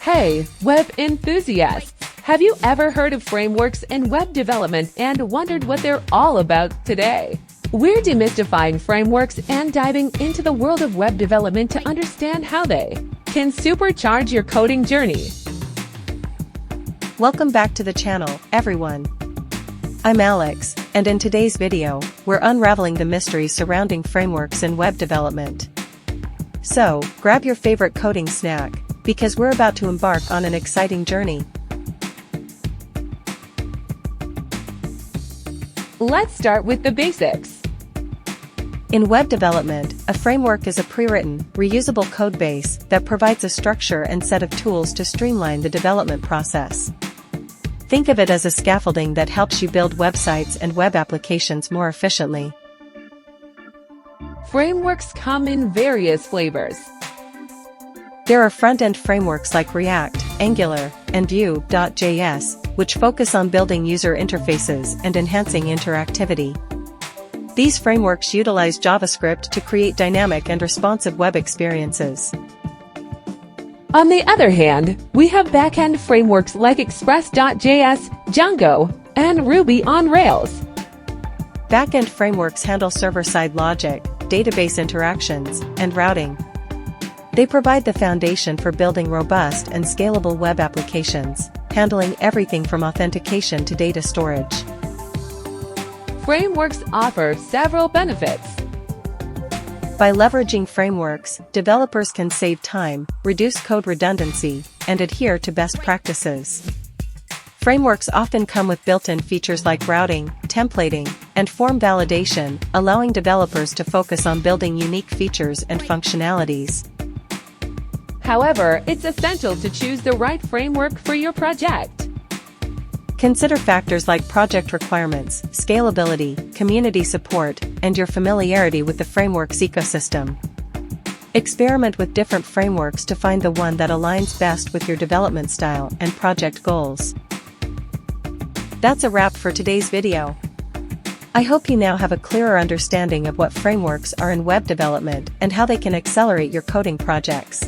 Hey, web enthusiasts! Have you ever heard of frameworks in web development and wondered what they're all about today? We're demystifying frameworks and diving into the world of web development to understand how they can supercharge your coding journey. Welcome back to the channel, everyone. I'm Alex, and in today's video, we're unraveling the mysteries surrounding frameworks in web development. So, grab your favorite coding snack, because we're about to embark on an exciting journey. Let's start with the basics. In web development, a framework is a pre-written, reusable codebase that provides a structure and set of tools to streamline the development process. Think of it as a scaffolding that helps you build websites and web applications more efficiently. Frameworks come in various flavors. There are front-end frameworks like React, Angular, and Vue.js, which focus on building user interfaces and enhancing interactivity. These frameworks utilize JavaScript to create dynamic and responsive web experiences. On the other hand, we have backend frameworks like Express.js, Django, and Ruby on Rails. Backend frameworks handle server-side logic, database interactions, and routing. They provide the foundation for building robust and scalable web applications, handling everything from authentication to data storage. Frameworks offer several benefits. By leveraging frameworks, developers can save time, reduce code redundancy, and adhere to best practices. Frameworks often come with built-in features like routing, templating, and form validation, allowing developers to focus on building unique features and functionalities. However, it's essential to choose the right framework for your project. Consider factors like project requirements, scalability, community support, and your familiarity with the framework's ecosystem. Experiment with different frameworks to find the one that aligns best with your development style and project goals. That's a wrap for today's video. I hope you now have a clearer understanding of what frameworks are in web development and how they can accelerate your coding projects.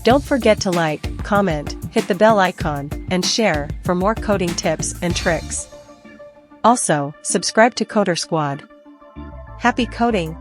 Don't forget to like, comment, hit the bell icon, and share for more coding tips and tricks. Also, subscribe to Coder Squad. Happy coding!